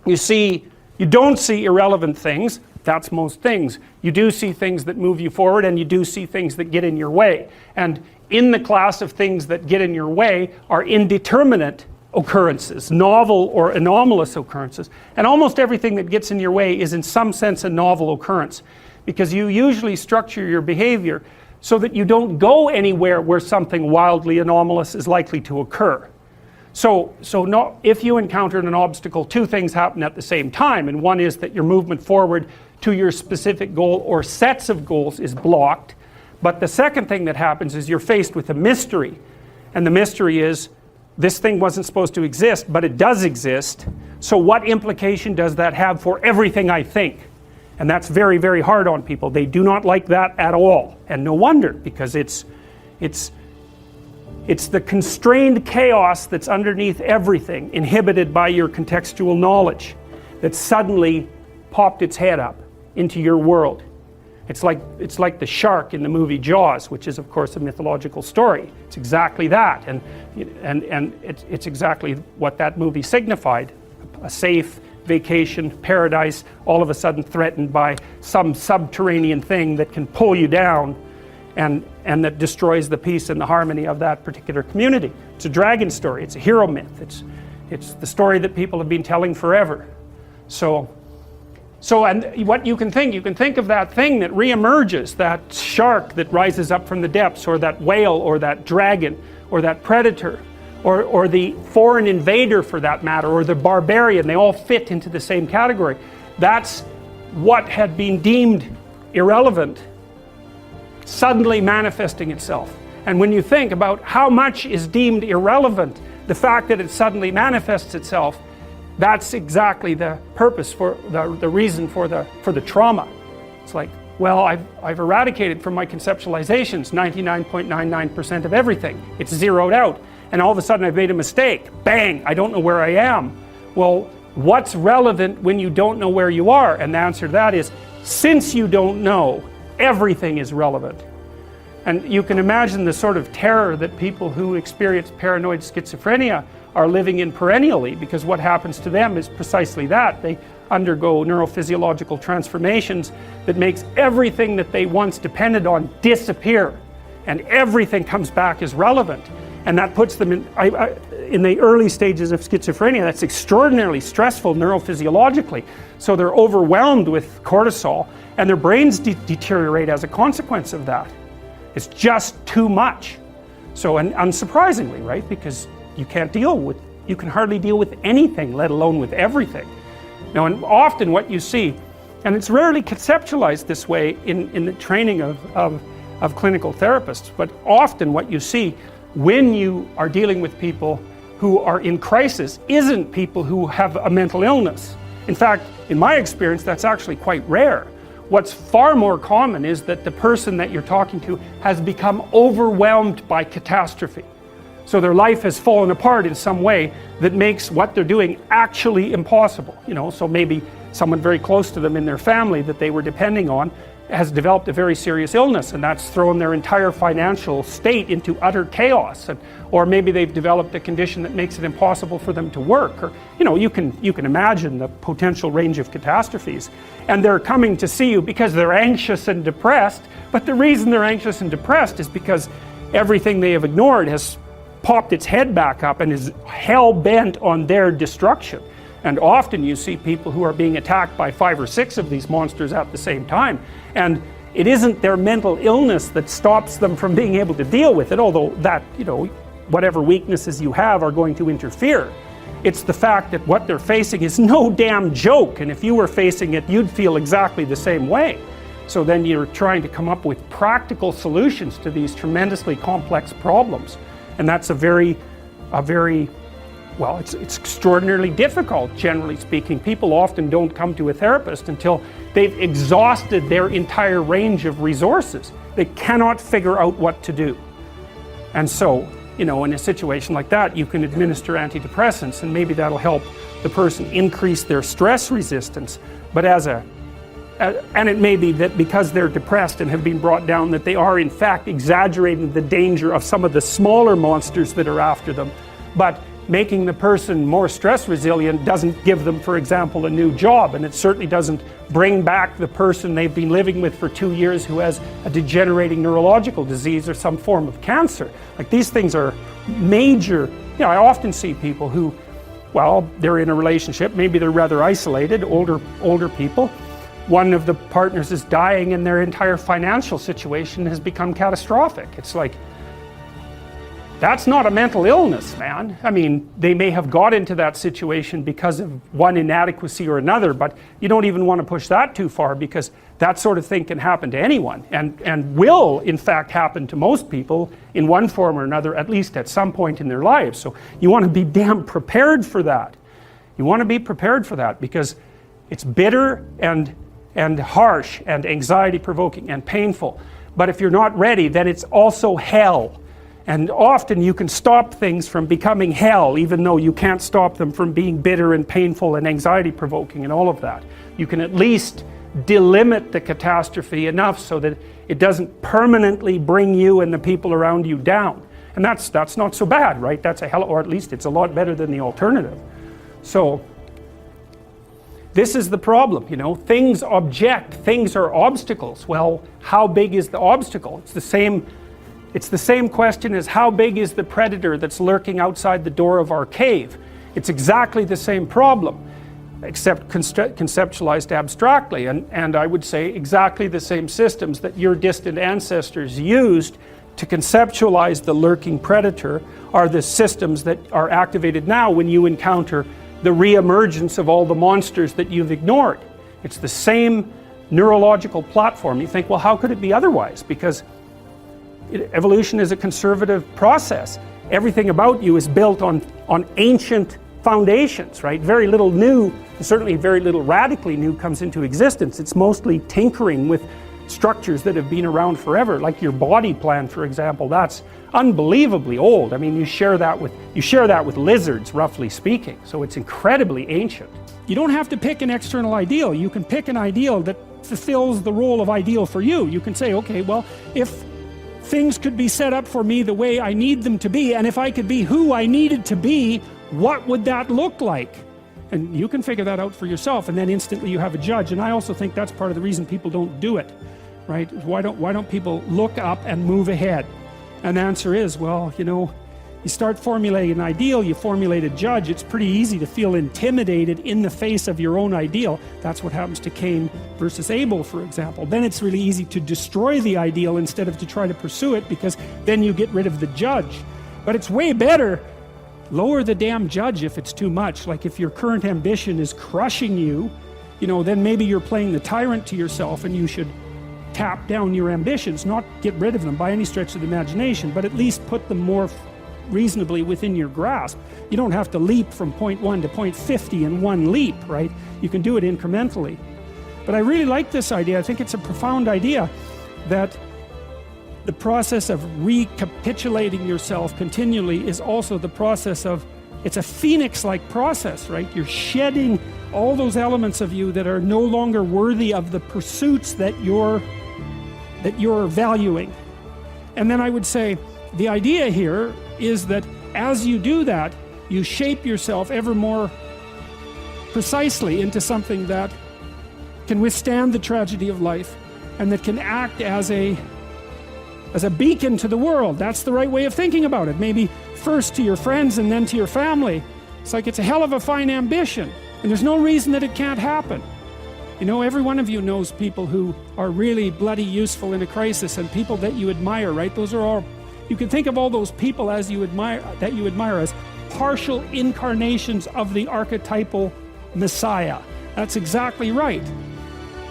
You don't see irrelevant things. That's most things. You do see things that move you forward, and you do see things that get in your way. And in the class of things that get in your way are indeterminate occurrences, novel or anomalous occurrences. And almost everything that gets in your way is in some sense a novel occurrence, because you usually structure your behavior so that you don't go anywhere where something wildly anomalous is likely to occur. So if you encountered an obstacle, two things happen at the same time, and one is that your movement forward to your specific goal or sets of goals is blocked. But the second thing that happens is you're faced with a mystery, and the mystery is this thing wasn't supposed to exist, but it does exist. So what implication does that have for everything I think? And that's very, very hard on people. They do not like that at all, and no wonder, because it's the constrained chaos that's underneath everything, inhibited by your contextual knowledge, that suddenly popped its head up into your world. It's like the shark in the movie Jaws, which is of course a mythological story. It's exactly that, and it's exactly what that movie signified. A safe vacation paradise, all of a sudden threatened by some subterranean thing that can pull you down, and that destroys the peace and the harmony of that particular community. It's a dragon story. It's a hero myth. It's the story that people have been telling forever. And what you can think of that thing that reemerges, that shark that rises up from the depths, or that whale, or that dragon, or that predator, or the foreign invader for that matter, or the barbarian. They all fit into the same category. That's what had been deemed irrelevant suddenly manifesting itself. And when you think about how much is deemed irrelevant, the fact that it suddenly manifests itself, that's exactly the purpose, for the reason for the trauma. It's like, well, I've eradicated from my conceptualizations 99.99% of everything. It's zeroed out, and all of a sudden I've made a mistake. Bang! I don't know where I am. Well, what's relevant when you don't know where you are? And the answer to that is, since you don't know, everything is relevant. And you can imagine the sort of terror that people who experience paranoid schizophrenia are living in perennially, because what happens to them is precisely that. They undergo neurophysiological transformations that makes everything that they once depended on disappear, and everything comes back as relevant. And that puts them in the early stages of schizophrenia. That's extraordinarily stressful neurophysiologically. So they're overwhelmed with cortisol, and their brains deteriorate as a consequence of that. It's just too much. So, and unsurprisingly, right, because you can hardly deal with anything, let alone with everything. Now, and often what you see, and it's rarely conceptualized this way in the training of clinical therapists, but often what you see when you are dealing with people who are in crisis isn't people who have a mental illness. In fact, in my experience, that's actually quite rare. What's far more common is that the person that you're talking to has become overwhelmed by catastrophe. So their life has fallen apart in some way that makes what they're doing actually impossible. So maybe someone very close to them in their family that they were depending on has developed a very serious illness, and that's thrown their entire financial state into utter chaos. Or maybe they've developed a condition that makes it impossible for them to work. Or you can imagine the potential range of catastrophes. And they're coming to see you because they're anxious and depressed. But the reason they're anxious and depressed is because everything they have ignored has popped its head back up and is hell-bent on their destruction. And often you see people who are being attacked by 5 or 6 of these monsters at the same time. And it isn't their mental illness that stops them from being able to deal with it, although that, whatever weaknesses you have are going to interfere. It's the fact that what they're facing is no damn joke, and if you were facing it, you'd feel exactly the same way. So then you're trying to come up with practical solutions to these tremendously complex problems. And that's it's extraordinarily difficult, generally speaking. People often don't come to a therapist until they've exhausted their entire range of resources. They cannot figure out what to do. And so, in a situation like that, you can administer antidepressants, and maybe that'll help the person increase their stress resistance. But and it may be that because they're depressed and have been brought down, that they are in fact exaggerating the danger of some of the smaller monsters that are after them. But making the person more stress resilient doesn't give them, for example, a new job, and it certainly doesn't bring back the person they've been living with for 2 years who has a degenerating neurological disease or some form of cancer. Like, these things are major. I often see people who, well, they're in a relationship, maybe they're rather isolated, older people. One of the partners is dying and their entire financial situation has become catastrophic. It's like, that's not a mental illness, man. I mean, they may have got into that situation because of one inadequacy or another, but you don't even want to push that too far, because that sort of thing can happen to anyone, and will in fact happen to most people in one form or another, at least at some point in their lives. So you want to be damn prepared for that. You want to be prepared for that, because it's bitter and harsh and anxiety provoking and painful. But if you're not ready, then it's also hell. And often you can stop things from becoming hell, even though you can't stop them from being bitter and painful and anxiety provoking and all of that. You can at least delimit the catastrophe enough so that it doesn't permanently bring you and the people around you down. And that's not so bad, right? That's a hell, or at least it's a lot better than the alternative. So this is the problem, things object, things are obstacles. Well, how big is the obstacle? It's the same question as how big is the predator that's lurking outside the door of our cave. It's exactly the same problem, except conceptualized abstractly, and I would say exactly the same systems that your distant ancestors used to conceptualize the lurking predator are the systems that are activated now when you encounter the re-emergence of all the monsters that you've ignored. It's the same neurological platform. You think, well, how could it be otherwise? Because evolution is a conservative process. Everything about you is built on ancient foundations, right? Very little new, and certainly very little radically new, comes into existence. It's mostly tinkering with structures that have been around forever, like your body plan, for example. That's unbelievably old. I mean, you share that with lizards, roughly speaking. So it's incredibly ancient. You don't have to pick an external ideal. You can pick an ideal that fulfills the role of ideal for you. You can say, okay, well, if things could be set up for me the way I need them to be, and if I could be who I needed to be, what would that look like? And you can figure that out for yourself, and then instantly you have a judge. And I also think that's part of the reason people don't do it, right? Why don't people look up and move ahead? And the answer is, well, you start formulating an ideal, you formulate a judge. It's pretty easy to feel intimidated in the face of your own ideal. That's what happens to Cain versus Abel, for example. Then it's really easy to destroy the ideal instead of to try to pursue it, because then you get rid of the judge. But it's way better, lower the damn judge if it's too much. Like, if your current ambition is crushing you, then maybe you're playing the tyrant to yourself, and you should tap down your ambitions, not get rid of them by any stretch of the imagination, but at least put them more reasonably within your grasp. You don't have to leap from point 1 to point 50 in one leap, right? You can do it incrementally. But I really like this idea. I think it's a profound idea that the process of recapitulating yourself continually is also the process of, it's a phoenix-like process, right? You're shedding all those elements of you that are no longer worthy of the pursuits that you're valuing. And then I would say the idea here is that as you do that, you shape yourself ever more precisely into something that can withstand the tragedy of life and that can act as a beacon to the world. That's the right way of thinking about it. Maybe first to your friends and then to your family. It's like, it's a hell of a fine ambition, and there's no reason that it can't happen. Every one of you knows people who are really bloody useful in a crisis, and people that you admire, right? Those are all, you can think of all those people as you admire as partial incarnations of the archetypal Messiah. That's exactly right.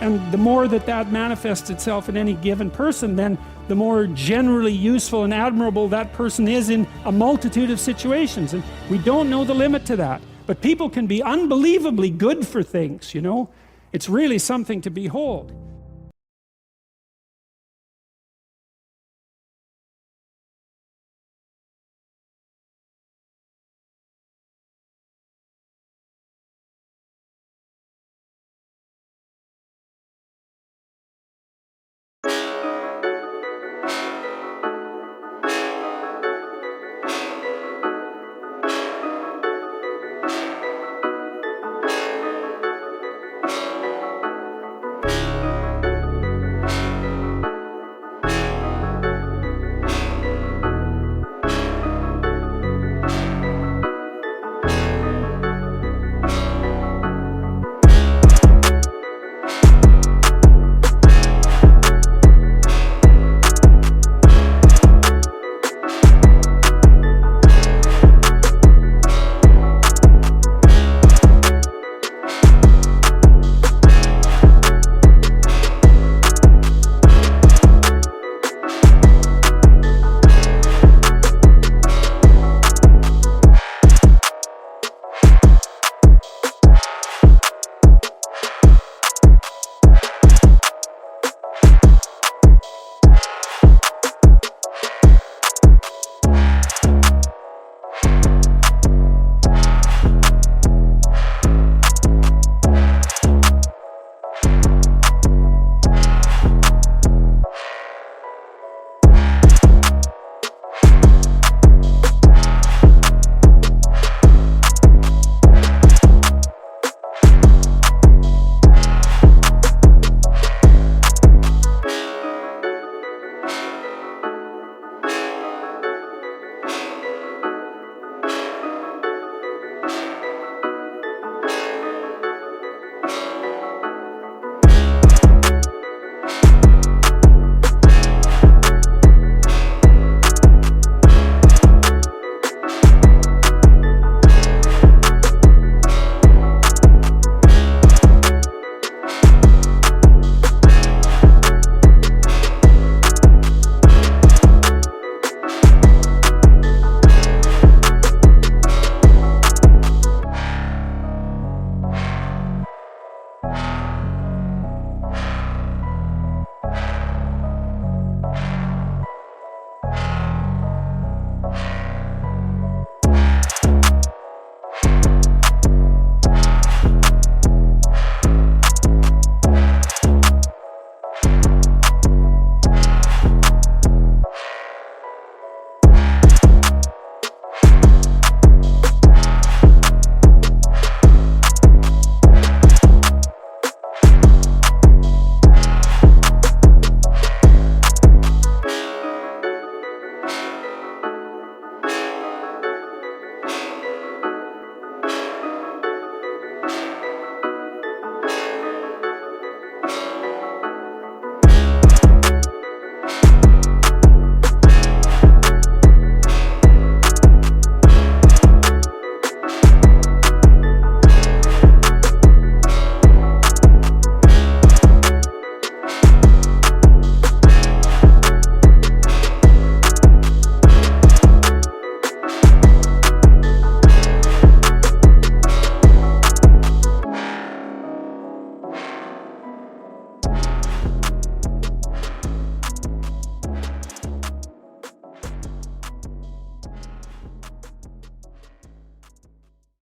And the more that manifests itself in any given person, then the more generally useful and admirable that person is in a multitude of situations. And we don't know the limit to that. But people can be unbelievably good for things, It's really something to behold.